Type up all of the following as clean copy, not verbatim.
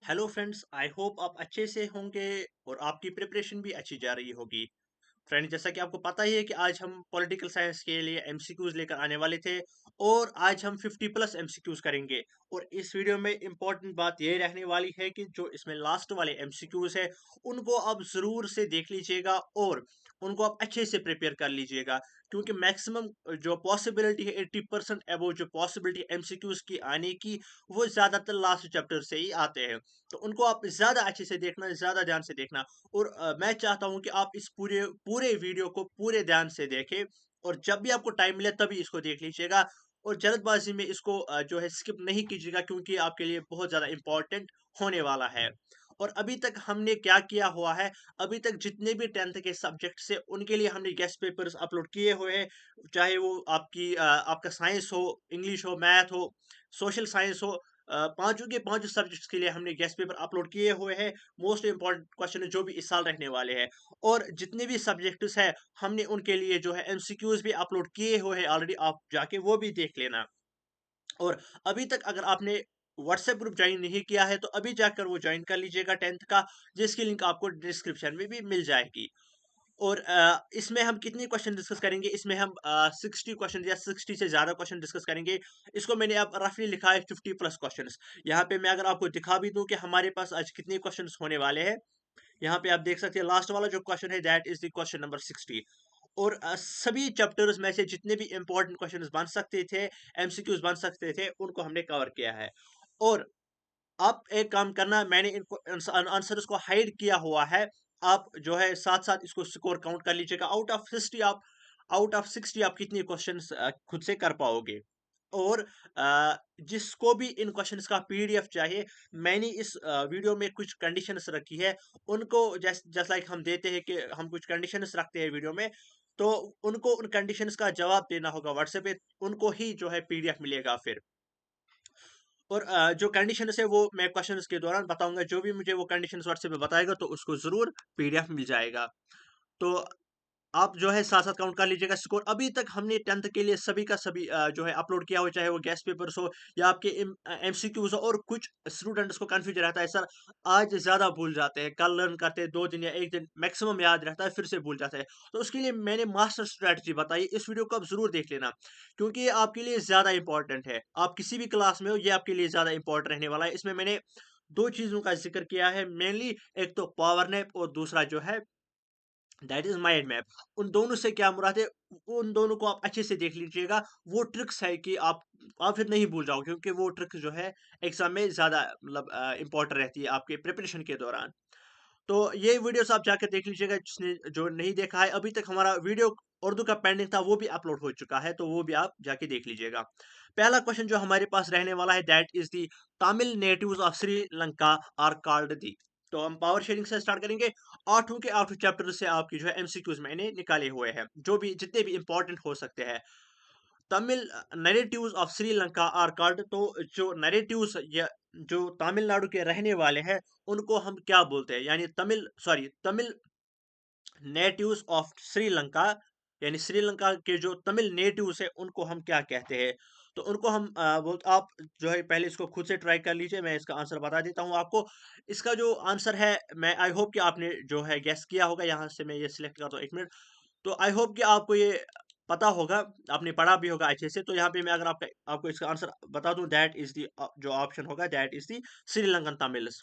Hello friends, I hope आप अच्छे से होंगे और आपकी प्रिपरेशन भी अच्छी जा रही होगी। फ्रेंड्स, जैसा कि आपको पता ही है कि आज हम पॉलिटिकल साइंस के लिए एमसीक्यूज लेकर आने वाले थे और आज हम 50 प्लस एमसीक्यूज करेंगे। और इस वीडियो में इंपॉर्टेंट बात ये रहने वाली है कि जो इसमें लास्ट वाले एमसीक्यूज है उनको आप ज़रूर से देख लीजिएगा और उनको आप अच्छे से प्रिपेयर कर लीजिएगा, क्योंकि मैक्सिमम जो पॉसिबिलिटी है 80% अबो जो पॉसिबिलिटी एमसीक्यूज की आने की वो ज़्यादातर लास्ट चैप्टर से ही आते हैं। तो उनको आप ज़्यादा अच्छे से देखना, ज़्यादा ध्यान से देखना। और मैं चाहता हूं कि आप इस पूरे पूरे वीडियो को पूरे ध्यान से देखें और जब भी आपको टाइम मिले तभी इसको देख लीजिएगा और जल्दबाजी में इसको जो है स्किप नहीं कीजिएगा, क्योंकि आपके लिए बहुत ज़्यादा इंपॉर्टेंट होने वाला है। और अभी तक हमने क्या किया हुआ है, अभी तक जितने भी 10th के सब्जेक्ट से उनके लिए हमने गेस्ट पेपर्स अपलोड किए हुए हैं। चाहे वो आपका साइंस हो, इंग्लिश हो, मैथ हो, सोशल साइंस हो, पांचों के पांचों सब्जेक्ट्स के लिए हमने गेस्ट पेपर अपलोड किए हुए हैं। मोस्ट इंपॉर्टेंट क्वेश्चन है जो भी इस साल रहने वाले हैं। और जितने भी सब्जेक्ट्स हैं हमने उनके लिए जो है एमसीक्यूज भी अपलोड किए हुए हैं ऑलरेडी, आप जाके वो भी देख लेना। और अभी तक अगर आपने व्हाट्सएप ग्रुप ज्वाइन नहीं किया है तो अभी जाकर वो ज्वाइन कर लीजिएगा 10th का, जिसकी लिंक आपको डिस्क्रिप्शन में भी मिल जाएगी। और इसमें हम कितने क्वेश्चन डिस्कस करेंगे, इसमें हम 60 क्वेश्चन या 60 से ज़्यादा क्वेश्चन डिस्कस करेंगे। इसको मैंने अब रफली लिखा है 50 प्लस क्वेश्चंस। यहाँ पे मैं अगर आपको दिखा भी दूं कि हमारे पास आज कितने क्वेश्चंस होने वाले हैं, यहाँ पे आप देख सकते हैं लास्ट वाला जो क्वेश्चन है that is the question number 60। और सभी चैप्टर्स में से जितने भी इंपॉर्टेंट क्वेश्चंस बन सकते थे, एमसीक्यूज बन सकते थे, उनको हमने कवर किया है। और आप एक काम करना, मैंने इनको आंसर्स को हाइड किया हुआ है। आप जो है साथ साथ इसको स्कोर काउंट कर लीजिएगा। आउट ऑफ 60 आप कितने क्वेश्चंस खुद से कर पाओगे। और जिसको भी इन क्वेश्चंस का पीडीएफ चाहिए, मैंने इस वीडियो में कुछ कंडीशंस रखी है। उनको जस्ट लाइक हम देते हैं कि हम कुछ कंडीशंस रखते हैं वीडियो में, तो उनको उन कंडीशंस का जवाब देना होगा व्हाट्सएप पे, उनको ही जो है पीडीएफ मिलेगा फिर। और जो कंडीशंस है वो मैं क्वेश्चंस के दौरान बताऊंगा। जो भी मुझे वो कंडीशंस व्हाट्सएप पे बताएगा तो उसको जरूर पीडीएफ मिल जाएगा। तो आप जो है साथ-साथ काउंट कर लीजिएगा स्कोर। अभी तक हमने 10th के लिए सभी का सभी जो है अपलोड किया हो, चाहे वो गेस्ट पेपर्स हो या आपके एमसीक्यूज हो। और कुछ स्टूडेंट्स को कंफ्यूजन रहता है, सर आज ज़्यादा भूल जाते हैं, कल लर्न करते हैं, 2 दिन या 1 दिन मैक्सिमम याद रहता है, फिर से भूल जाते हैं। तो उसके लिए मैंने मास्टर स्ट्रैटेजी बताई, इस वीडियो को आप ज़रूर देख लेना, क्योंकि ये आपके लिए ज़्यादा इंपॉर्टेंट है। आप किसी भी क्लास में हो, ये आपके लिए ज़्यादा इंपॉर्टेंट रहने वाला है। इसमें मैंने 2 चीज़ों का ज़िक्र किया है मेनली, एक तो पावर नैप और दूसरा जो है दैट इज माइंड मैप। उन दोनों से क्या मुराद है, उन दोनों को आप अच्छे से देख लीजिएगा। वो ट्रिक्स है कि आप फिर नहीं भूल जाओगे, क्योंकि वो ट्रिक्स जो है एग्जाम में ज्यादा मतलब इंपॉर्टेंट रहती है आपके प्रिपरेशन के दौरान। तो ये वीडियोस आप जाकर देख लीजिएगा, जिसने जो नहीं देखा है अभी तक। हमारा वीडियो उर्दू का पेंडिंग था, वो भी अपलोड हो चुका है, तो वो भी आप जाके देख लीजिएगा। पहला क्वेश्चन जो हमारे पास रहने वाला है that is the Tamil natives of Sri Lanka are called the. तो हम पावर शेयरिंग से स्टार्ट करेंगे। आठों के आठों चैप्टर से आपकी जो है एमसीक्यूज मैंने निकाले हुए हैं, जो भी जितने भी इंपॉर्टेंट हो सकते हैं। Tamil narratives of Sri Lanka are called, तो जो नरेटिव्स या जो तमिलनाडु के रहने वाले हैं उनको हम क्या बोलते हैं, यानी तमिल नेटिव्स ऑफ श्रीलंका, यानी श्रीलंका के जो तमिल नेटिव्स है उनको हम क्या कहते हैं। तो उनको हम आप जो है पहले इसको खुद से ट्राई कर लीजिए, मैं इसका आंसर बता देता हूँ आपको। इसका जो आंसर है, मैं आई होप कि आपने जो है गेस किया होगा। यहाँ से मैं ये सिलेक्ट करता हूँ, 1 मिनट। तो आई होप कि आपको ये पता होगा, आपने पढ़ा भी होगा अच्छे से। तो यहाँ पे मैं अगर आपको इसका आंसर बता दूं, दैट इज दी जो ऑप्शन होगा that is the Sri Lankan Tamils.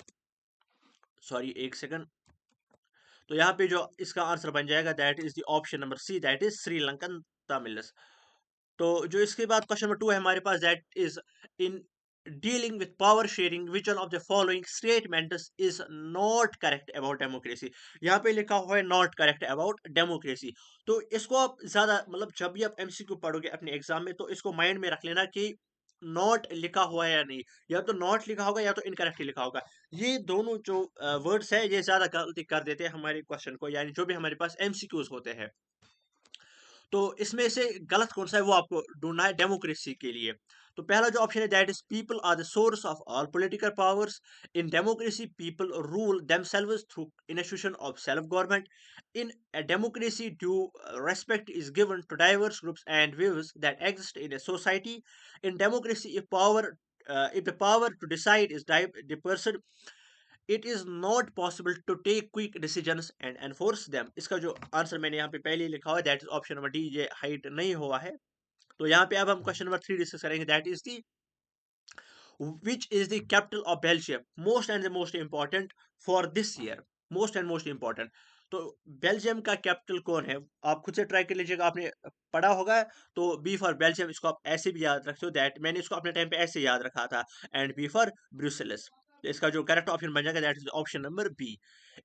Sorry, 1 second. तो यहाँ पे जो इसका आंसर बन जाएगा that is the option number C, that is Sri Lankan Tamils. तो जो इसके बाद क्वेश्चन नंबर 2 है हमारे पास, that is in dealing with power sharing which one of the following statements is not correct about democracy. यहाँ पे लिखा हुआ है नॉट करेक्ट अबाउट डेमोक्रेसी। तो इसको आप ज्यादा मतलब जब भी आप एमसीक्यू पढ़ोगे अपने एग्जाम में, तो इसको माइंड में रख लेना कि नॉट लिखा हुआ है या नहीं। या तो नॉट लिखा होगा या तो इनकरेक्ट लिखा होगा। ये दोनों जो वर्ड्स है ये ज्यादा गलती कर देते हैं हमारे क्वेश्चन को, यानी जो भी हमारे पास एमसीक्यूज होते हैं। तो इसमें से गलत कौन सा है वो आपको ढूंढना है डेमोक्रेसी के लिए। तो पहला जो ऑप्शन है that is people are the source of all political powers. In democracy people rule themselves through institution of self government. In a democracy due respect is given to diverse groups and views that exist in a society. In democracy, if the power to decide is the person, it is not possible to take quick decisions and enforce them. इसका जो answer मैंने यहाँ पे पहले ही लिखा हुआ है that is option number D, ये हाइट नहीं हुआ है। तो यहाँ पे अब हम क्वेश्चन नंबर 3 डिस्कस करेंगे, that is the which is the capital of Belgium, most and the most important for this year, most and most important। तो बेल्जियम का कैपिटल कौन है, आप खुद से ट्राई कर लीजिएगा, आपने पढ़ा होगा। तो बी फॉर बेल्जियम, इसको आप ऐसे भी याद रखते हो, दैट मैंने इसको अपने टाइम पे ऐसे याद रखा था। And B for Brussels. तो इसका जो करेक्ट ऑप्शन बन जाएगा that is option number B.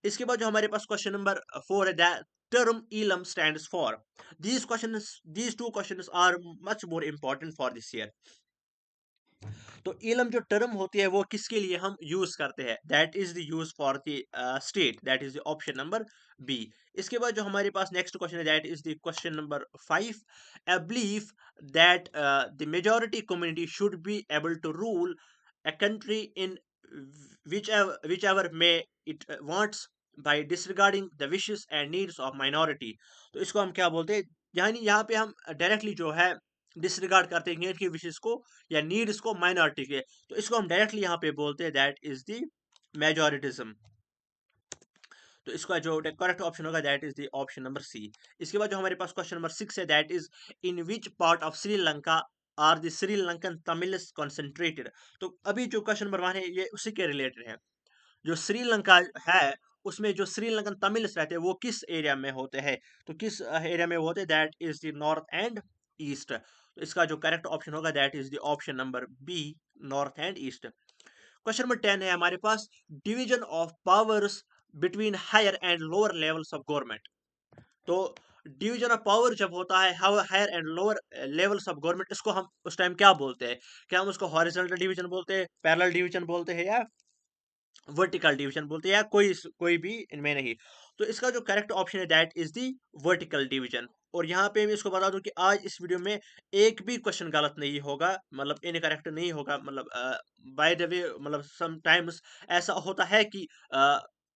इसके बाद जो हमारे पास क्वेश्चन नंबर 4 है, that term elam stands for, these two questions are much more important for this year। तो इलम जो टर्म होती है वो किसके लिए हम यूज करते हैं, that is the use for the state, that is the option number B. इसके बाद जो हमारे पास नेक्स्ट क्वेश्चन है that is the question number 5, a belief that the majority community should be able to rule a country in whichever may it wants by disregarding the wishes and needs of minority। तो इसको हम क्या बोलते हैं, यानी यहाँ पे हम डायरेक्टली जो है डिसरिगार्ड करते हैं की विशेष को या नीड्स को माइनॉरिटी के। तो इसको हम डायरेक्टली यहाँ पे बोलते हैं दैट इज द मेजोरिटिज्म। तो इसका जो करेक्ट ऑप्शन होगा that is the option number C. इसके बाद जो हमारे पास क्वेश्चन नंबर 6 है, that is in which part of Sri Lanka are the Sri Lankan Tamils concentrated. तो अभी जो क्वेश्चन नंबर 1 है ये उसी के रिलेटेड है। जो श्रीलंका है उसमें जो श्रीलंकन तमिल्स रहते हैं वो किस एरिया में होते हैं, तो किस एरिया में होते हैं, that is the north and east. तो इसका जो करेक्ट ऑप्शन होगा that is the option number B, north and east. Question number 10 है हमारे पास, division of powers between higher and lower levels of government. तो डिवीजन ऑफ पावर जब होता है higher and lower levels of government, इसको हम उस टाइम क्या बोलते हैं, क्या हम उसको हॉरिजॉन्टल डिवीजन बोलते हैं, पैरेलल डिवीजन बोलते हैं, या वर्टिकल डिवीजन बोलते हैं, या कोई भी इनमें नहीं। तो इसका जो करेक्ट ऑप्शन है that is the vertical division. और यहाँ पे मैं इसको बता दूं कि आज इस वीडियो में एक भी क्वेश्चन गलत नहीं होगा, मतलब इनकरेक्ट नहीं होगा, मतलब बाय द वे मतलब समटाइम्स ऐसा होता है कि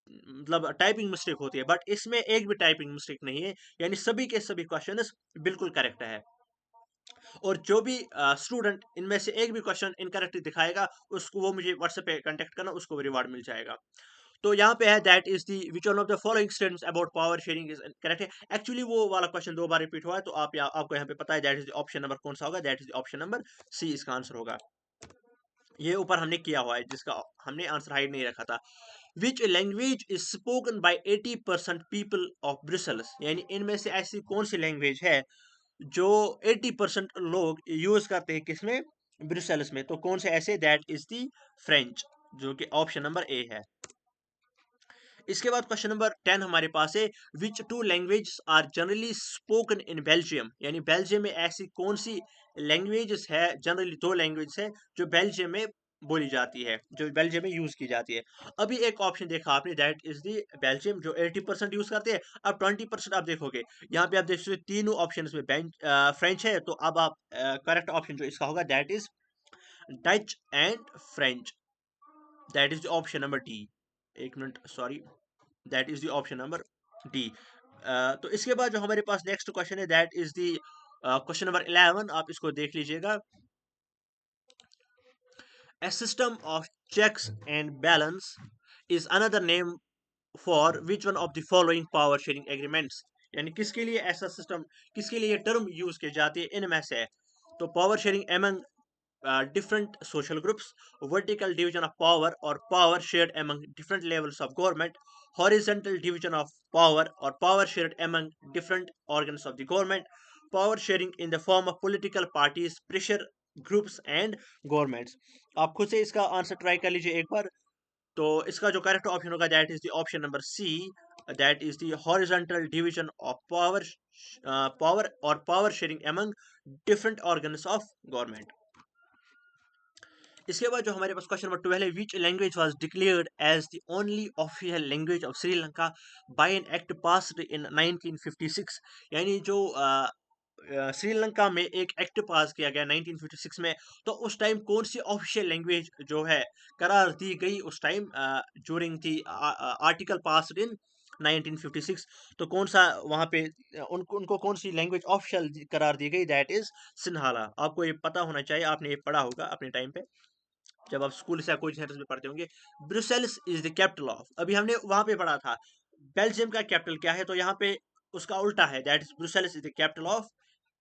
मतलब टाइपिंग मिस्टेक होती है, बट इसमें एक भी टाइपिंग मिस्टेक नहीं है, यानी सभी के सभी क्वेश्चन बिल्कुल करेक्ट है। और जो भी स्टूडेंट इनमें से एक भी क्वेश्चन इनकरेक्ट दिखाएगा उसको, वो मुझे व्हाट्सएप पे कांटेक्ट करना, उसको रिवार्ड मिल जाएगा। तो यहाँ पे है that is the which one of the following statements about power sharing is correct है। एक्चुअली वो वाला क्वेश्चन 2 बार रिपीट हुआ है, तो आपको यहाँ पे पता है दैट इज ऑप्शन नंबर कौन सा होगा, that is option number C इसका आंसर होगा। ये ऊपर हमने किया हुआ है जिसका हमने आंसर हाइड नहीं रखा था। Which language is spoken by 80% people of Brussels, यानी इनमें से ऐसी कौन सी लैंग्वेज है जो 80% लोग यूज करते हैं किसमें, ब्रुसेल्स में। तो कौन से ऐसे, दैट इज दी फ्रेंच, जो कि ऑप्शन नंबर ए है। इसके बाद क्वेश्चन नंबर 10 हमारे पास है, which two language are generally spoken in Belgium, यानी बेल्जियम में ऐसी कौन सी लैंग्वेजेस है, जनरली 2 लैंग्वेज है जो बेल्जियम में बोली जाती है, जो बेल्जियम में यूज की जाती है। अभी एक ऑप्शन देखा आपने दैट इज दी बेल्जियम जो 80% यूज करते हैं। अब 20% आप देखोगे, यहाँ पे आप देख सकते हो तीनों ऑप्शन में फ्रेंच है। तो अब आप करेक्ट ऑप्शन जो इसका होगा that is Dutch and French, that is option number D. एक मिनट sorry, that is the option number D. तो इसके बाद जो हमारे पास नेक्स्ट क्वेश्चन है that is the question number 11, आप इसको देख लीजिएगा। A system of checks and balance is another name for which one of the following power sharing agreements, यानी किसके लिए ऐसा सिस्टम, किसके लिए ये टर्म यूज की जाती है इनमें से। तो power sharing among different social groups, vertical division of power or power shared among different levels of government, horizontal division of power or power shared among different organs of the government, power sharing in the form of political parties, pressure groups and governments। आप खुद से इसका answer try कर लीजिए एक बार। तो इसका जो करेक्ट ऑप्शन होगा that is the option number C, that is the horizontal division of power और power sharing among different organs of government। इसके बाद जो हमारे पास क्वेश्चन नंबर 12 है, which language was declared as the only official language of Sri Lanka by an act passed in 1956, यानी जो श्रीलंका में एक एक्ट पास किया गया 1956 में। तो उस टाइम कौन सी ऑफिशियल लैंग्वेज जो है करार दी गई उस time during the article passed in 1956। तो कौन सा वहां पे उनको कौन सी लैंग्वेज ऑफिशियल करार दी गई, दैट इज सिन्हाला। आपको ये पता होना चाहिए, आपने ये पढ़ा होगा अपने टाइम पे। जब आप स्कूल से या कोचिंग सेंटर में पढ़ते होंगे, Brussels is the capital of, अभी हमने वहां पे पढ़ा था बेल्जियम का कैपिटल क्या है, तो यहाँ पे उसका उल्टा है, that is Brussels is the capital of,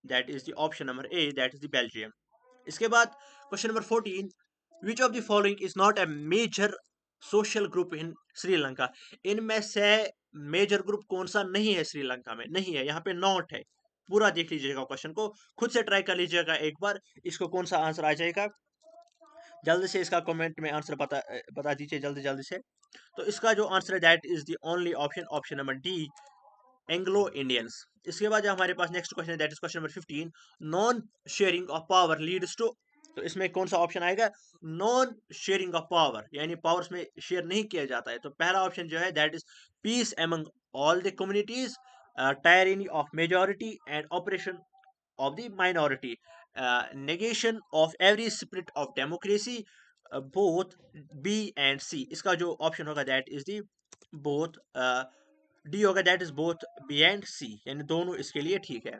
that is the option number A, that is the Belgium. इसके बाद question number 14, which of the following is not a major social group in Sri Lanka, इनमें से मेजर ग्रुप कौन सा नहीं है श्रीलंका में, नहीं है, यहाँ पे नॉट है। पूरा देख लीजिएगा क्वेश्चन को, खुद से ट्राई कर लीजिएगा एक बार, इसको कौन सा आंसर आ जाएगा, जल्दी से इसका कमेंट में आंसर बता दीजिए जल्दी जल्दी से। तो इसका जो आंसर है that is the only option, option number D, Anglo Indians. इसके बाद जो हमारे पास नेक्स्ट क्वेश्चन है that is question number 15, non sharing of power leads to, तो इसमें कौन सा ऑप्शन आएगा, नॉन शेयरिंग ऑफ पावर, यानी पावर्स में शेयर नहीं किया जाता है, तो पहला ऑप्शन जो है that is peace among all the communities, tyranny of majority and operation of the minority, negation of every spirit of democracy, both B and C, इसका जो ऑप्शन होगा that is the both, D होगा that is both B and C, यानी दोनों इसके लिए ठीक है।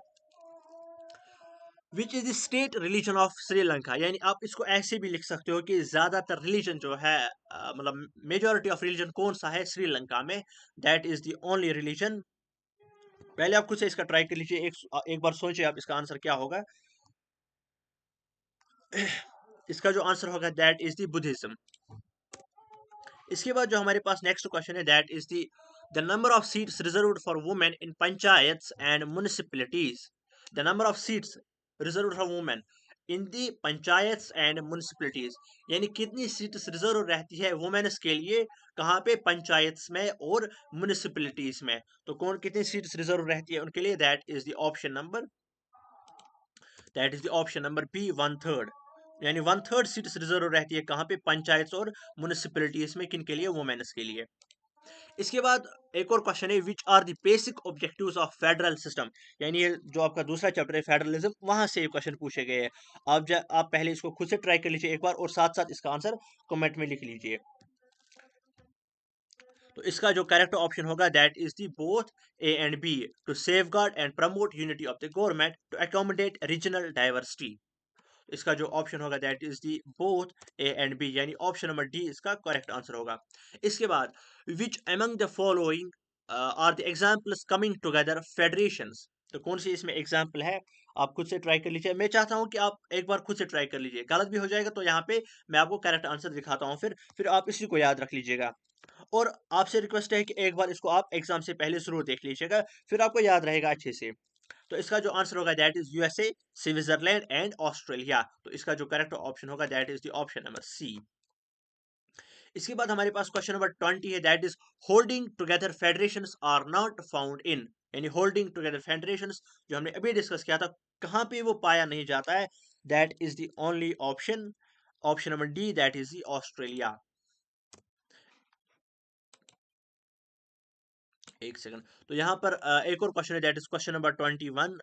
Which is the state religion of Sri Lanka, यानी आप इसको ऐसे भी लिख सकते हो कि ज्यादातर रिलीजन जो है, मतलब मेजोरिटी ऑफ रिलीजन कौन सा है श्रीलंका में, that is the only religion. पहले आप खुद से इसका ट्राई कर लीजिए, एक बार सोचिए आप इसका आंसर क्या होगा। इसका जो आंसर होगा दैट इज द बुद्धिज्म। इसके बाद जो हमारे पास नेक्स्ट क्वेश्चन है that is the number of seats reserved for women in panchayats and municipalities, the number of seats reserved for women in the panchayats and municipalities, यानी कितनी सीट्स रिजर्व रहती है वुमेन्स के लिए, कहाँ पे, पंचायत्स में और म्युनिसिपैलिटीज में, तो कौन कितनी सीट्स रिजर्व रहती है उनके लिए, that is the option number B, 1/3, यानी 1/3 सीट्स रिजर्व रहती है कहाँ पे, पंचायत और म्युनिसिपैलिटीज में, किन के लिए, वुमेन्स के लिए। इसके बाद एक और क्वेश्चन है, which are the basic objectives of federal system, यानी ये जो आपका दूसरा चैप्टर है फेडरलिज्म, वहां से क्वेश्चन पूछे गए हैं। आप पहले इसको खुद से ट्राई कर लीजिए एक बार, और साथ साथ इसका आंसर कमेंट में लिख लीजिए। तो इसका जो करेक्ट ऑप्शन होगा that is the both A and B, to safeguard and promote unity of the government to accommodate regional diversity, इसका जो ऑप्शन होगा that is the both A and B, यानी ऑप्शन नंबर डी इसका correct answer होगा। इसके बाद which among the following are the examples coming together federations, तो कौन सी इसमें एग्जांपल है, आप खुद से ट्राई कर लीजिए। मैं चाहता हूं कि आप एक बार खुद से ट्राई कर लीजिए, गलत भी हो जाएगा तो यहाँ पे मैं आपको करेक्ट आंसर दिखाता हूँ, फिर आप इसी को याद रख लीजिएगा। और आपसे रिक्वेस्ट है कि एक बार इसको आप एग्जाम से पहले जरूर देख लीजिएगा, फिर आपको याद रहेगा अच्छे से। तो इसका जो आंसर होगा that is USA, Switzerland and Australia, तो इसका जो करेक्ट ऑप्शन होगा that is the option number C. इसके बाद हमारे पास क्वेश्चन नंबर 20 है that is holding together federations are not found in, यानी होल्डिंग टुगेदर फेडरेशंस जो हमने अभी डिस्कस किया था, कहां पे वो पाया नहीं जाता है, that is the only option, option number D, that is the Australia. एक सेकंड, तो यहाँ पर एक और क्वेश्चन है that is question number 21,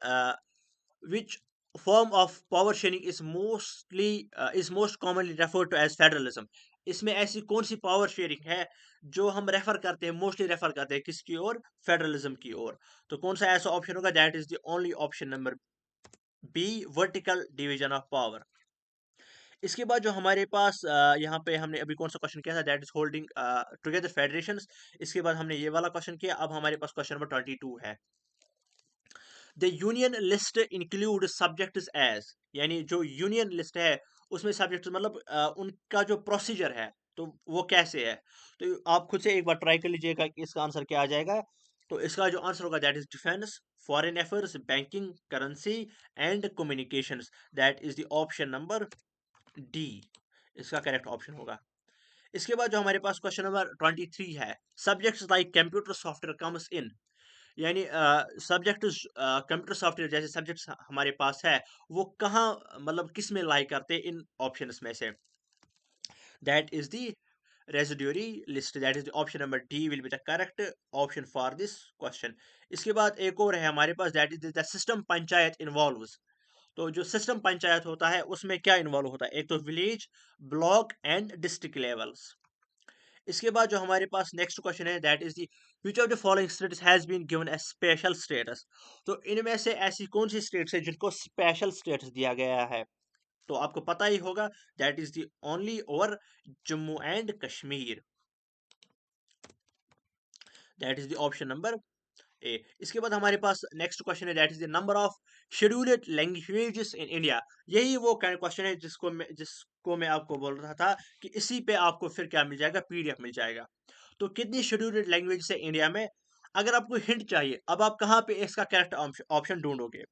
which form of power sharing is most commonly referred to as federalism, इसमें ऐसी कौन सी पावर शेयरिंग है जो हम रेफर करते हैं, मोस्टली रेफर करते हैं किसकी ओर, फेडरलिज्म की ओर, तो कौन सा ऐसा ऑप्शन होगा, that is the only option number B, vertical division of power. इसके बाद जो हमारे पास यहाँ पे हमने अभी कौन सा क्वेश्चन किया था, that is holding together federations, इसके बाद हमने ये वाला क्वेश्चन किया, अब हमारे पास क्वेश्चन नंबर 22 है, the union list include subjects as, यानी जो यूनियन लिस्ट है उसमें सब्जेक्ट मतलब उनका जो प्रोसीजर है तो वो कैसे है, तो आप खुद से एक बार ट्राई कर लीजिएगा कि इसका आंसर क्या आ जाएगा। तो इसका जो आंसर होगा that is defence, foreign affairs, banking, currency and communications, that is the option number D, इसका करेक्ट ऑप्शन होगा। इसके बाद जो हमारे पास क्वेश्चन नंबर 23 है, subjects like computer software comes in, यानी सब्जेक्ट कंप्यूटर सॉफ्टवेयर जैसे सब्जेक्ट्स हमारे पास है, वो कहाँ मतलब किस में लाई करते हैं इन ऑप्शंस में से, that is the residuary list, that is the option number D will be the correct option for this question. इसके बाद एक और है हमारे पास that is the system panchayat involves, तो जो सिस्टम पंचायत होता है उसमें क्या इन्वॉल्व होता है, एक तो village, block and district levels. इसके बाद जो हमारे पास नेक्स्ट क्वेश्चन है that is the which of the following states has been given a special status, तो इनमें से ऐसी कौन सी स्टेट्स है जिनको स्पेशल स्टेटस दिया गया है, तो आपको पता ही होगा दैट इज द ओनली और Jammu and Kashmir, that is the option number ए। इसके बाद हमारे पास नेक्स्ट क्वेश्चन है that is the number of scheduled languages in India. यही वो क्वेश्चन है जिसको मैं आपको बोल रहा था कि इसी पे आपको फिर क्या मिल जाएगा, पीडीएफ मिल जाएगा। तो कितनी शेड्यूल्ड लैंग्वेज है इंडिया में? अगर आपको हिंट चाहिए, अब आप कहाँ पे इसका करेक्ट ऑप्शन ढूंढोगे?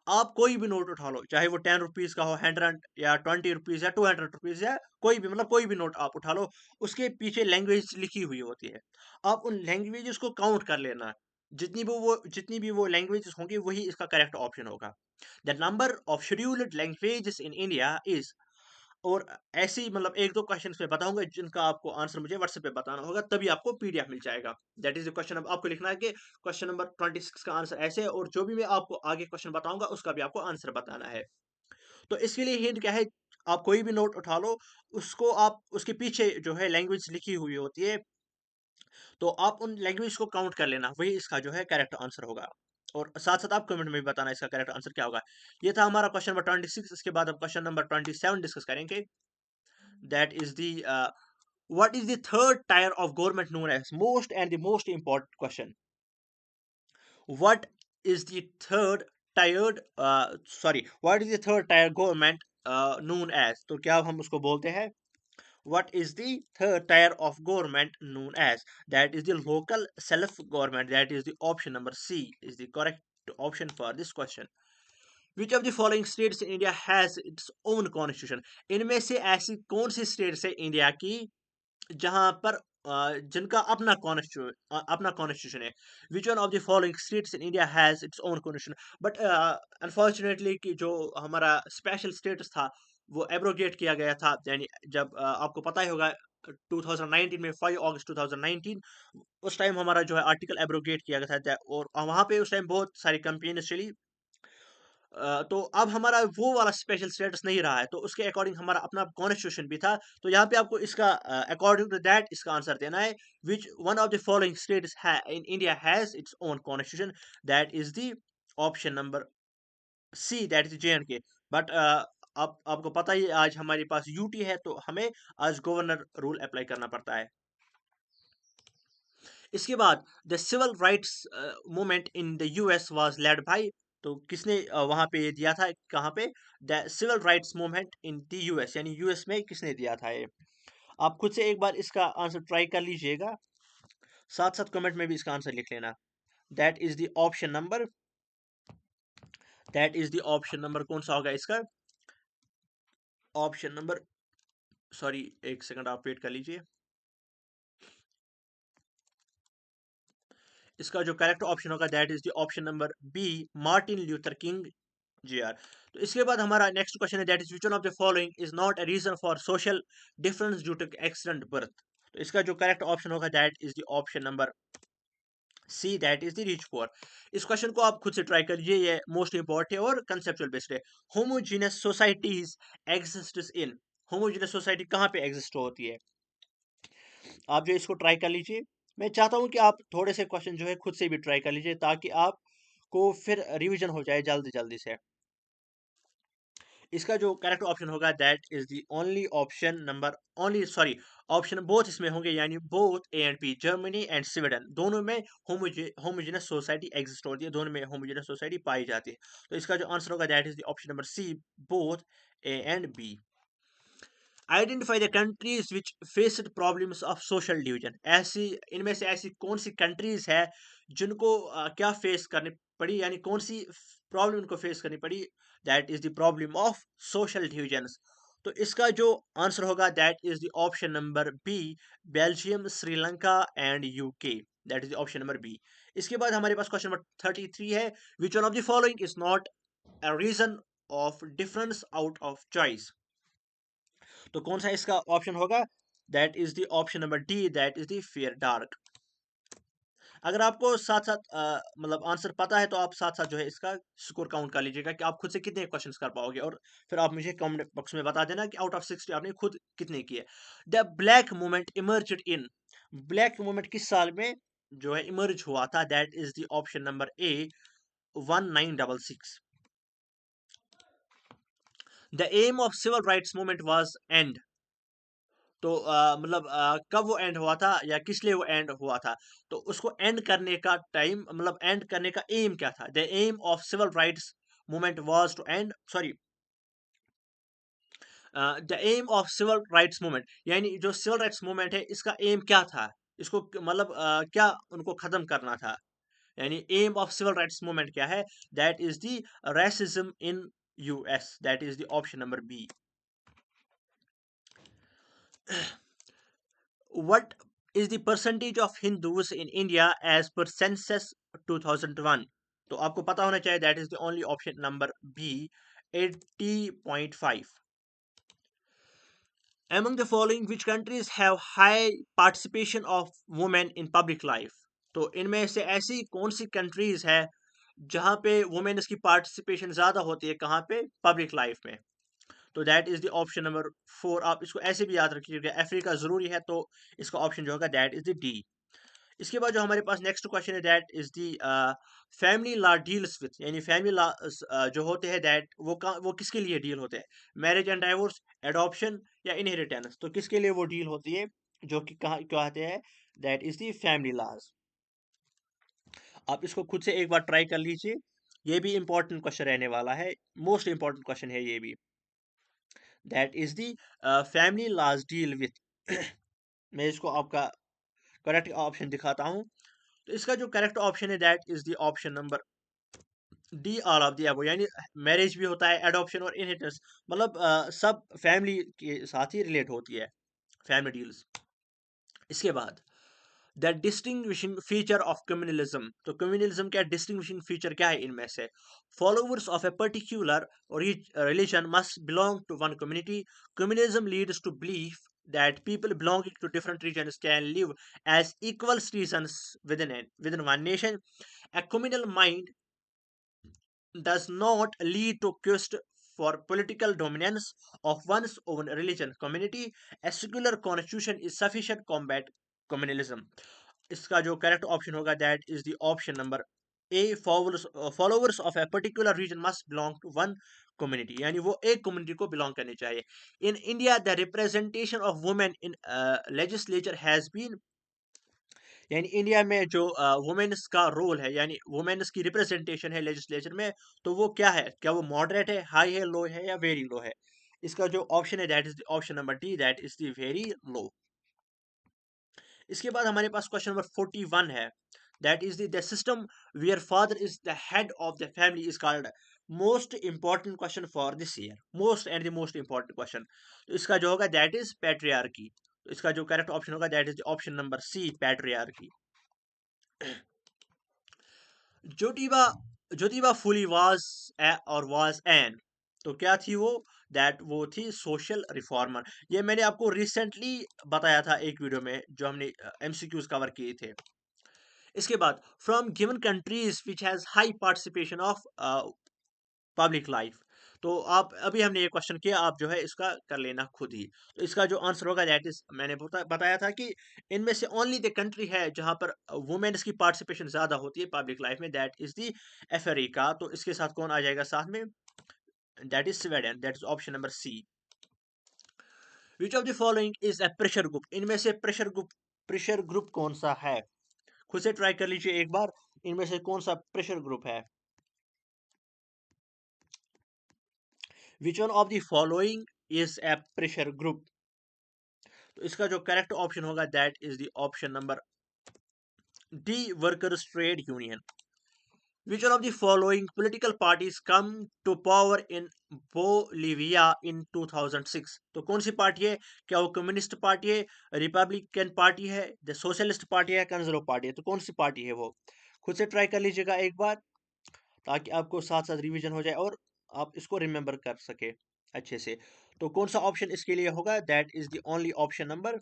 आप कोई भी नोट उठा लो, चाहे वो 10 रुपीज का हो, 100 या 20 रुपीज या 200 रुपीज या कोई भी, मतलब कोई भी नोट आप उठा लो, उसके पीछे लैंग्वेज लिखी हुई होती है। आप उन लैंग्वेजेस को काउंट कर लेना, जितनी भी वो लैंग्वेजेस होंगी वही इसका करेक्ट ऑप्शन होगा। The number of scheduled languages in India is, और ऐसे ही मतलब एक दो क्वेश्चन में बताऊंगा जिनका आपको आंसर मुझे व्हाट्सएप पे बताना होगा, तभी आपको पीडीएफ मिल जाएगा। That is the question. अब आपको लिखना है कि क्वेश्चन नंबर 26 का आंसर ऐसे है, और जो भी मैं आपको आगे क्वेश्चन बताऊंगा उसका भी आपको आंसर बताना है। तो इसके लिए हिंट क्या है, आप कोई भी नोट उठा लो, उसको आप उसके पीछे जो है लैंग्वेज लिखी हुई होती है, तो आप उन लैंग्वेज को काउंट कर लेना, वही इसका जो है करेक्ट आंसर होगा। और साथ साथ आप कमेंट में भी बताना इसका करेक्ट आंसर क्या होगा। ये था हमारा क्वेश्चन नंबर 26। इसके बाद हम क्वेश्चन नंबर 27 डिस्कस करेंगे। That is the what is the third tier of government known as? Most and the most important question. What is the third what is the third tier government known as? तो क्या हम उसको बोलते हैं? What is the third tier of government known as? That is the local self government. That is the option number C is the correct option for this question. Which of the following states in India has its own constitution? इनमें से ऐसी कौन सी states है India की जहां पर जिनका अपना कॉन्स्टिट्यूशन है? Which one of the following states in India has its own constitution? But unfortunately कि जो हमारा स्पेशल स्टेटस था वो एब्रोगेट किया गया था, यानी जब आपको पता ही होगा 2019 में 5 अगस्त 2019 उस टाइम हमारा जो है आर्टिकल एब्रोगेट किया गया था, और वहां पे उस टाइम बहुत सारी कंपेन चली। तो अब हमारा वो वाला स्पेशल स्टेटस नहीं रहा है, तो उसके अकॉर्डिंग हमारा अपना कॉन्स्टिट्यूशन भी था। तो यहाँ पे आपको इसका अकॉर्डिंग टू दैट इसका आंसर देना है। Which one of the following states in India has its own constitution? That is the option number C, that is JNK। But अब आपको पता ही है, आज हमारे पास यूटी है, तो हमें आज गवर्नर रूल अप्लाई करना पड़ता है। इसके बाद the civil rights movement in the US was led by, तो किसने वहां पे ये दिया था, कहाँ पे? The civil rights movement in the US, यानी यूएस में किसने दिया था ये? आप खुद से एक बार इसका आंसर ट्राई कर लीजिएगा, साथ साथ कमेंट में भी इसका आंसर लिख लेना। That is the option number, that is the option number कौन सा होगा इसका? ऑप्शन नंबर, सॉरी एक सेकंड आप वेट कर लीजिए। इसका जो करेक्ट ऑप्शन होगा that is the option number B, Martin Luther King JR। तो इसके बाद हमारा नेक्स्ट क्वेश्चन है that is which one of the following is not a reason for social difference due to accident birth? तो इसका जो correct option होगा that is the option number C, that is the rich poor. इस question को आप खुद से try कर लीजिए, ये मोस्ट इंपॉर्टेंट है और कंसेप्चुअल बेस्ड है। Homogeneous societies exist in, homogeneous society कहाँ पे एग्जिस्ट होती है? आप जो इसको ट्राई कर लीजिए। मैं चाहता हूँ कि आप थोड़े से क्वेश्चन जो है खुद से भी ट्राई कर लीजिए, ताकि आपको फिर रिवीजन हो जाए जल्दी जल्दी से। इसका जो करेक्ट ऑप्शन होगा that is the only option number, only sorry, option both इसमें होंगे, यानी both A and B, Germany and Sweden, दोनों में होमोजेनस सोसाइटी एग्जिस्ट होती है, दोनों में होमोजेनस सोसाइटी पाई जाती है। तो इसका जो आंसर होगा that is the option number C, both A and B. Identify the countries which faced problems of social division. ऐसी इनमें से ऐसी कौन सी कंट्रीज है जिनको क्या फेस करनी पड़ी, यानी कौन सी प्रॉब्लम उनको फेस करनी पड़ी? That is the problem of social division. तो इसका जो आंसर होगा that is the option number B, Belgium, Sri Lanka and UK. That is the option number B. इसके बाद हमारे पास क्वेश्चन नंबर 33 है, which one of the following is not a reason of difference out of choice? तो कौन सा इसका option होगा? That is the option number D, that is the fear dark. अगर आपको साथ साथ मतलब आंसर पता है, तो आप साथ साथ जो है इसका स्कोर काउंट कर लीजिएगा कि आप खुद से कितने क्वेश्चंस कर पाओगे, और फिर आप मुझे कमेंट बॉक्स में बता देना कि आउट ऑफ 60 आपने खुद कितने किए। The black movement emerged in, black movement किस साल में जो है इमर्ज हुआ था? That is the option number A, 1966। The aim of civil rights movement was end. तो मतलब कब वो एंड हुआ था या किस लिए वो एंड हुआ था? तो उसको एंड करने का टाइम, मतलब एंड करने का एम क्या था? The aim of civil rights movement was to end, sorry, the aim of civil rights movement, यानी जो सिविल राइट्स मूवमेंट है इसका एम क्या था? इसको मतलब क्या उनको खत्म करना था? यानी aim of civil rights movement क्या है? That is the racism in US, that is the option number B. What is the percentage of Hindus in India as per census 2001? तो आपको पता होना चाहिए, that is the only option number B, 80.5. Among the following, which countries have high participation of women in public life? तो इनमें से ऐसी कौन सी कंट्रीज है जहां पे वुमेन्स की पार्टिसिपेशन ज्यादा होती है? कहां पे? पब्लिक लाइफ में। तो that is the option number 4। आप इसको ऐसे भी याद रखिएगा, अफ्रीका जरूरी है, तो इसका ऑप्शन जो होगा दैट इज द डी। इसके बाद जो हमारे पास नेक्स्ट क्वेश्चन है, that is the family law deals with, यानी फैमिली लॉ जो होते हैं, दैट वो किसके लिए डील होते हैं? मैरिज एंड डाइवोर्स, एडॉप्शन या इनहेरिटेंस? तो किसके लिए वो डील होती है जो कि कहा कहते हैं? That is the family laws. आप इसको खुद से एक बार ट्राई कर लीजिए, ये भी इंपॉर्टेंट क्वेश्चन रहने वाला है, मोस्ट इंपॉर्टेंट क्वेश्चन है ये भी। That is the family laws deal with मैं इसको आपका करेक्ट ऑप्शन दिखाता हूं। तो इसका जो करेक्ट ऑप्शन है, that is the option number D, all of the above, यानी मैरिज भी होता है, एडॉप्शन और इनहेरिटेंस, मतलब सब फैमिली के साथ ही रिलेट होती है, फैमिली डील्स। इसके बाद the distinguishing feature of communalism, तो कम्युनलिज्म का डिस्टिंग्विशिंग फीचर क्या है इनमें से? Followers of a particular religion must belong to one community. Communalism leads to belief that people belonging to different regions can live as equal citizens within one nation. A communal mind does not lead to quest for political dominance of one's own religion community. A secular constitution is sufficient to combat communalism. इसका जो correct option होगा, that is the option number A, followers of a particular reason must belong to one community, यानी वो एक community को belong करनी चाहिए। In India the representation of women in legislature has been, यानी इंडिया में जो वुमेन्स का रोल है, यानी वुमेन्स की रिप्रेजेंटेशन है लेजिस्लेचर में, तो वो क्या है? क्या वो मॉडरेट है, हाई है, लो है या वेरी लो है? इसका जो ऑप्शन है, that is the option number D, that is the very low. इसके बाद हमारे पास क्वेश्चन नंबर 41 है, that is the system where father is the head of the family is called. Most important question for this year, most and the most important question. तो इसका जो होगा, that is patriarchy. तो इसका जो correct option होगा, that is option number C, patriarchy. Jyotiba Jyotiba Phule was और was an, तो क्या थी वो? दैट वो थी सोशल रिफॉर्मर। ये मैंने आपको रिसेंटली बताया था एक वीडियो में, जो हमने एमसीक्यूज कवर किए थे। इसके बाद from given countries which has high participation of public life, तो आप अभी हमने ये क्वेश्चन किया, आप जो है इसका कर लेना खुद ही। तो इसका जो आंसर होगा, दैट इज, मैंने बताया था कि इनमें से ओनली द कंट्री है जहां पर वुमेन्स की पार्टिसिपेशन ज्यादा होती है पब्लिक लाइफ में, दैट इज द अफ्रीका। तो इसके साथ कौन आ जाएगा साथ में? That is Sweden, that is option number C. Which of the following is a pressure group, इनमें से प्रेशर ग्रुप कौन सा है? खुद से ट्राई कर लीजिए एक बार, इनमें से कौन सा प्रेशर ग्रुप है? Which one of the following is a pressure group? तो इसका जो करेक्ट ऑप्शन होगा, that is the option number D, workers trade union. Which one of the following political parties come to power in Bolivia in 2006? तो कौन सी party है? क्या वो कम्युनिस्ट पार्टी है, रिपब्लिकन पार्टी है, द सोशलिस्ट पार्टी है, कंजर्वेटिव पार्टी है? तो कौन सी पार्टी है वो? खुद से ट्राई कर लीजिएगा एक बार, ताकि आपको साथ साथ रिवीजन हो जाए और आप इसको रिमेंबर कर सके अच्छे से। तो कौन सा ऑप्शन इसके लिए होगा? That is the only option number,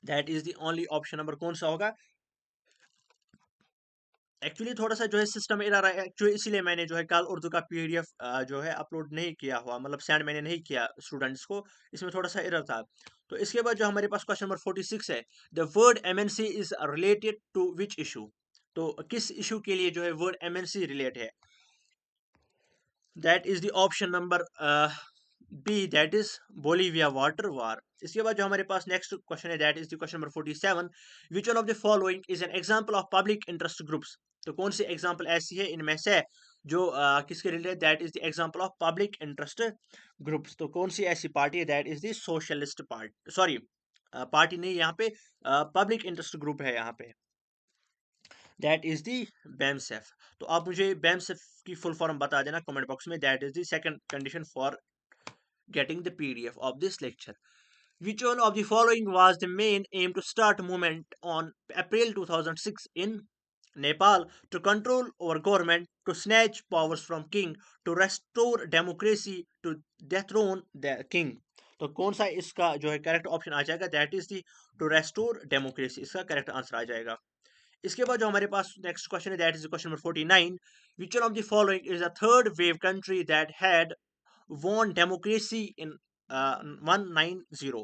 that is the only option number कौन सा होगा? एक्चुअली थोड़ा सा जो है सिस्टम एरर है एक्चुअली, इसीलिए मैंने जो है कल उर्दू का पीडीएफ जो है अपलोड नहीं किया हुआ, मतलब सेंड मैंने नहीं किया स्टूडेंट्स को, इसमें थोड़ा सा एरर था। तो इसके बाद जो हमारे पास क्वेश्चन नंबर 46 है, the word MNC is related to which issue? तो किस इशू के लिए जो है वर्ड एमएनसी रिलेट है? That is the option number B, that is Bolivia water war. इसके बाद जो हमारे पास नेक्स्ट क्वेश्चन है that is the question number 47, which one of the following is an example of public interest groups. तो कौन सी example ऐसी है इनमें से जो किसके related, that is the example of public interest groups. तो कौन सी ऐसी पार्टी है, that is the socialist party, sorry party नहीं, यहाँ पे पब्लिक इंटरेस्ट ग्रुप है यहाँ पे, दैट इज दी बैमसेफ। तो आप मुझे बैमसेफ की फुल फॉर्म बता देना कमेंट बॉक्स में। That is the second condition for getting the PDF of this lecture. Which one of the following was the main aim to start movement on April 2006 in Nepal to control our government, to snatch powers from king, to restore democracy, to dethrone the king? तो कौन सा इसका जो है correct option आ जाएगा, that is the to restore democracy, इसका correct answer आ जाएगा। इसके बाद जो हमारे पास नेक्स्ट क्वेश्चन है that is question number 49, which one of the following is the third wave country that had won democracy in 190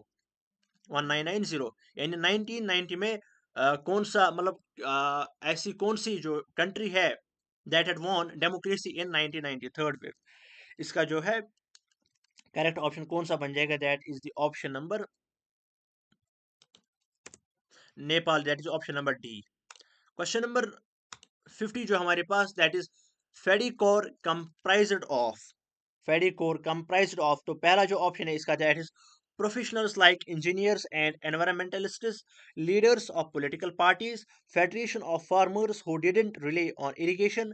1990, यानी 1990 में कौन सा मतलब ऐसी कौन सी जो कंट्री है that had won democracy in 1990 third wave. इसका जो है करेक्ट ऑप्शन कौन सा बन जाएगा, that is the option number Nepal, that is option number D. Question number 50 जो हमारे पास that is FEDECOR comprised of, FEDECOR comprised of. तो पहला जो ऑप्शन है इसका that is professionals like engineers and environmentalists, leaders of political parties, federation of farmers who didn't rely on irrigation,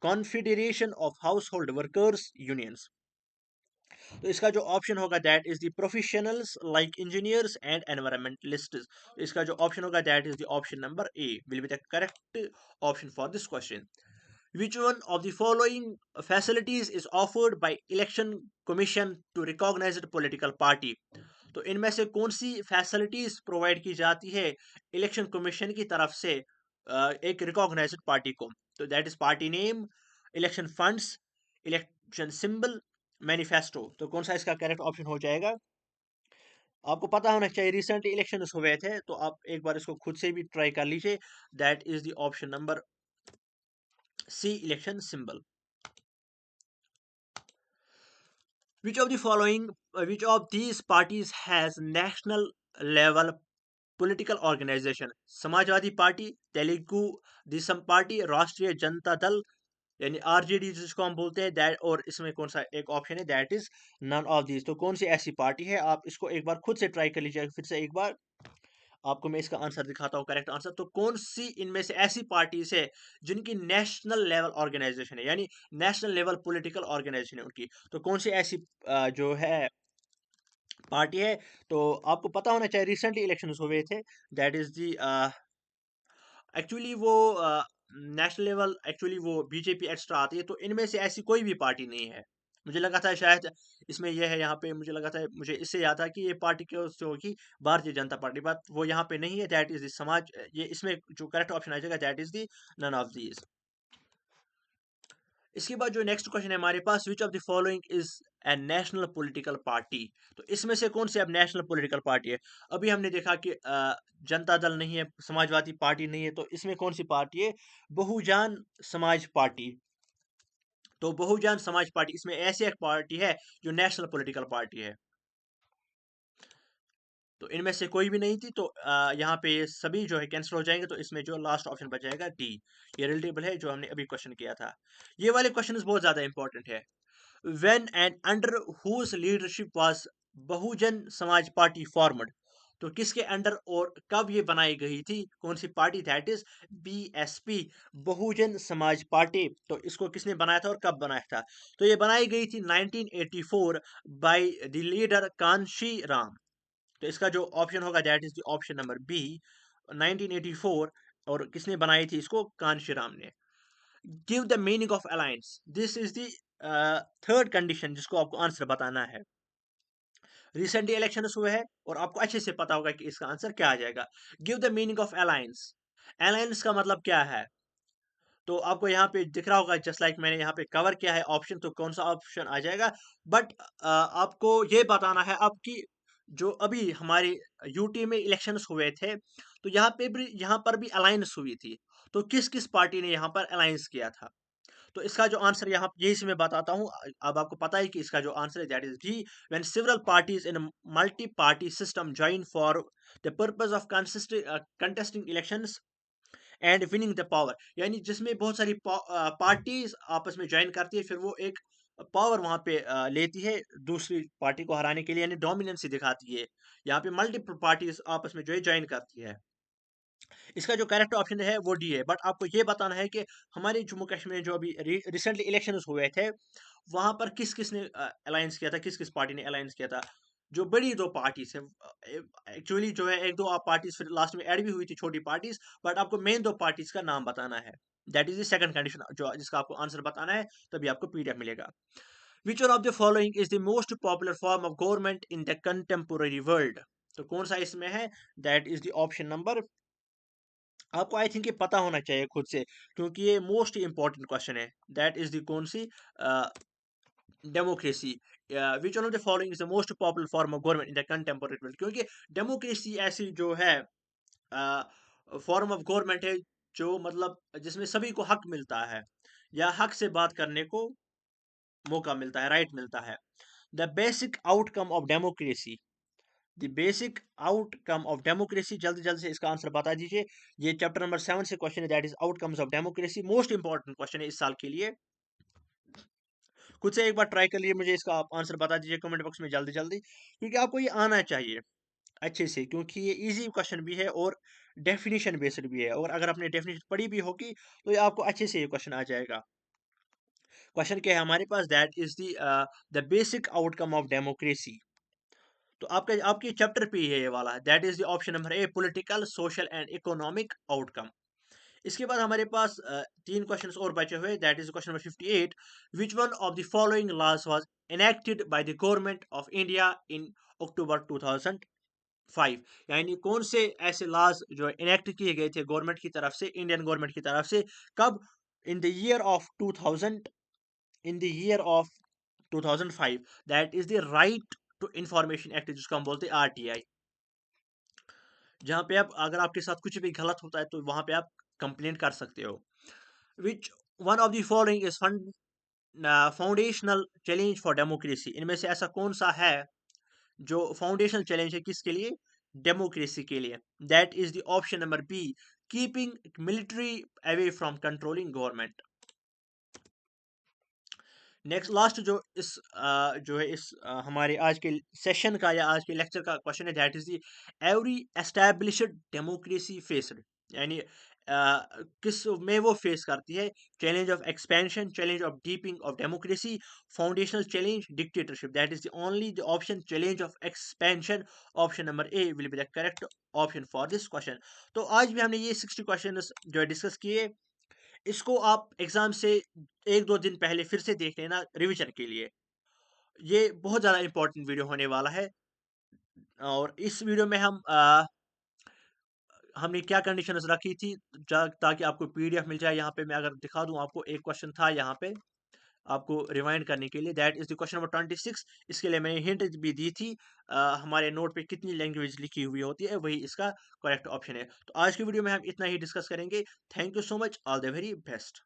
confederation of household workers unions. तो इसका जो option होगा that is the professionals like engineers and environmentalists. तो इसका जो option होगा that is the option number A will be the correct option for this question. Which one of the following facilities is offered by election commission to recognized political party? तो इनमें से कौन सी facilities provide की जाती है election commission की तरफ से एक रिकॉग्नाइज्ड पार्टी को? तो that is party name, election funds, election symbol, manifesto. तो कौन सा इसका करेक्ट ऑप्शन हो जाएगा? आपको पता होना चाहिए रिसेंटली इलेक्शन हुए थे, तो आप एक बार इसको खुद से भी ट्राई कर लीजिए। That is the option number C, election symbol. Which of the following, which of these parties has national level political organization? Samajwadi party, Telugu Desam party, राष्ट्रीय जनता दल यानी आरजेडी जिसको हम बोलते हैं दैट, और इसमें कौन सा एक ऑप्शन है that is none of these. तो कौन सी ऐसी पार्टी है, आप इसको एक बार खुद से ट्राई कर लीजिए फिर से एक बार। आपको मैं इसका आंसर दिखाता हूँ करेक्ट आंसर। तो कौन सी इनमें से ऐसी पार्टीज है जिनकी नेशनल लेवल ऑर्गेनाइजेशन है, यानी नेशनल लेवल पॉलिटिकल ऑर्गेनाइजेशन है उनकी। तो कौन सी ऐसी जो है पार्टी है? तो आपको पता होना चाहिए रिसेंटली इलेक्शन हुए थे, दैट इज दी एक्चुअली वो नेशनल लेवल एक्चुअली वो बीजेपी एक्स्ट्रा आती है। तो इनमें से ऐसी कोई भी पार्टी नहीं है। मुझे लगा था शायद इसमें यह है, यहाँ पे मुझे लगा था, मुझे इससे याद था कि ये पार्टी क्यों से होगी भारतीय जनता पार्टी, बात वो यहाँ पे नहीं है। दैट इज द समाज, ये इसमें जो करेक्ट ऑप्शन आ जाएगा that is the none of these. इसके बाद जो नेक्स्ट क्वेश्चन है हमारे पास, which of the following is a national political party? तो इसमें से कौन सी अब नेशनल पॉलिटिकल पार्टी है? अभी हमने देखा कि जनता दल नहीं है, समाजवादी पार्टी नहीं है, तो इसमें कौन सी पार्टी है? बहुजन समाज पार्टी। तो बहुजन समाज पार्टी इसमें ऐसी एक पार्टी है जो नेशनल पॉलिटिकल पार्टी है। तो इनमें से कोई भी नहीं थी, तो यहाँ पे सभी जो है कैंसिल हो जाएंगे। तो इसमें जो लास्ट ऑप्शन बचेगा डी, ये रिलेटेबल है जो हमने अभी क्वेश्चन किया था। ये वाले क्वेश्चन बहुत ज्यादा इंपॉर्टेंट है। when and under whose leadership was Bahujan Samaj party formed? तो किसके अंडर और कब ये बनाई गई थी, कौन सी party? That is BSP, Bahujan Samaj party. तो इसको किसने बनाया था और कब बनाया था? तो ये बनाई गई थी 1984 by the leader Kanshi Ram. तो इसका जो ऑप्शन होगा that is the option number B, 1984। और किसने बनाई थी इसको? कांशी राम ने। Give the meaning of alliance, this is the third condition जिसको आपको आंसर बताना है। रिसेंटली इलेक्शन हुए हैं और आपको अच्छे से पता होगा कि इसका आंसर क्या आ जाएगा। Give the meaning of alliance, alliance का मतलब क्या है? तो आपको यहाँ पे दिख रहा होगा जस्ट लाइक मैंने यहाँ पे कवर किया है ऑप्शन, तो कौन सा ऑप्शन आ जाएगा? बट आपको ये बताना है आपकी जो अभी हमारे यूटी में इलेक्शंस हुए थे, तो यहाँ पर भी अलायंस हुई थी। तो किस किस पार्टी ने यहाँ पर अलायंस किया था? तो इसका जो आंसर यहाँ यही से मैं बताता हूँ। अब आपको पता है कि इसका जो आंसर है that is D, when several parties in multi party system join for the purpose of contesting elections and winning the power, यानी जिसमें बहुत सारी पार्टीज आपस में ज्वाइन करती है, फिर वो एक पावर वहां पे लेती है दूसरी पार्टी को हराने के लिए, यानी डोमिनेंसी दिखाती है। यहाँ पे मल्टीपल पार्टीज आपस में जो है ज्वाइन करती है। इसका जो करेक्ट ऑप्शन है वो डी है। बट आपको ये बताना है कि हमारे जम्मू कश्मीर में जो अभी रिसेंटली इलेक्शंस हुए थे, वहां पर किस किस ने अलायंस किया था, किस किस पार्टी ने अलायंस किया था। जो बड़ी दो पार्टीज है, एक्चुअली जो है एक दो पार्टीज फिर लास्ट में ऐड भी हुई थी, छोटी पार्टीज, बट आपको मेन दो पार्टीज का नाम बताना है। That is the second condition जो जिसका आपको आंसर बताना है, तभी आपको पीडीएफ मिलेगा। विच one of the following is the most popular form of government in the contemporary world, तो कौन सा इसमें है, that is the option number, आपको आई थिंक ये पता होना चाहिए खुद से, क्योंकि ये मोस्ट इंपॉर्टेंट क्वेश्चन है। दैट इज द कौन सी, democracy. Which one of the following is the most popular form of government in the contemporary world, क्योंकि डेमोक्रेसी ऐसी जो है फॉर्म ऑफ गवर्नमेंट है जो मतलब जिसमें सभी को हक मिलता है, या हक से बात करने को मौका मिलता है, राइट मिलता है। The basic outcome of democracy, the basic outcome of democracy, जल्दी जल्दी से इसका आंसर बता दीजिए। ये चैप्टर नंबर 7 से क्वेश्चन है, that is outcomes of democracy, most important question है इस साल के लिए। खुद से एक बार ट्राई कर लिए, मुझे इसका आप आंसर बता दीजिए कमेंट बॉक्स में जल्दी जल्दी, क्योंकि आपको ये आना चाहिए अच्छे से, क्योंकि ये इजी क्वेश्चन भी है और डेफिनेशन बेस्ड भी है, और अगर आपने डेफिनेशन पढ़ी भी होगी तो ये आपको अच्छे से ये क्वेश्चन आ जाएगा। क्वेश्चन क्या है हमारे पास, that is the basic outcome of democracy. तो आपका आपके चैप्टर पे ही है ये वाला, that is the option number A, political social and economic outcome. इसके बाद हमारे पास तीन क्वेश्चंस और बचे हुए, that is question number 58, which one of the following laws was enacted by the government of India in October 2005, यानी कौन से ऐसे लॉज जो इनेक्ट किए गए थे गवर्नमेंट की तरफ से, इंडियन गवर्नमेंट की तरफ से, कब, in the year of 2000, in the year of 2005, that is the right to information act, जिसको हम बोलते हैं आरटीआई, जहां पे आप अगर आपके साथ कुछ भी गलत होता है तो वहां पे आप कंप्लेन कर सकते हो। विच one of the following is foundational challenge for democracy, इनमें से ऐसा कौन सा है जो फाउंडेशनल चैलेंज है किसके लिए, डेमोक्रेसी के लिए। That is the option number B, keeping military away from controlling government. Next last जो इस जो है इस हमारे आज के सेशन का या आज के लेक्चर का क्वेश्चन है, that is the every established democracy faced, यानी किस में वो फेस करती है, challenge of expansion, challenge of डीपिंग of democracy, foundational challenge, dictatorship. That is the only the option challenge of expansion, option number A will be the correct option for this question. तो आज भी हमने ये 60 question जो है discuss किए, इसको आप एग्जाम से एक दो दिन पहले फिर से देख लेना रिवीजन के लिए। ये बहुत ज़्यादा इंपॉर्टेंट वीडियो होने वाला है, और इस वीडियो में हम हमने क्या कंडीशंस रखी थी, ताकि आपको पीडीएफ मिल जाए। यहाँ पे मैं अगर दिखा दूँ आपको, एक क्वेश्चन था यहाँ पे आपको रिवाइंड करने के लिए, that is the question number 26। इसके लिए मैंने हिंट भी दी थी, हमारे नोट पे कितनी लैंग्वेज लिखी हुई होती है, वही इसका करेक्ट ऑप्शन है। तो आज की वीडियो में हम इतना ही डिस्कस करेंगे। Thank you so much, all the very best.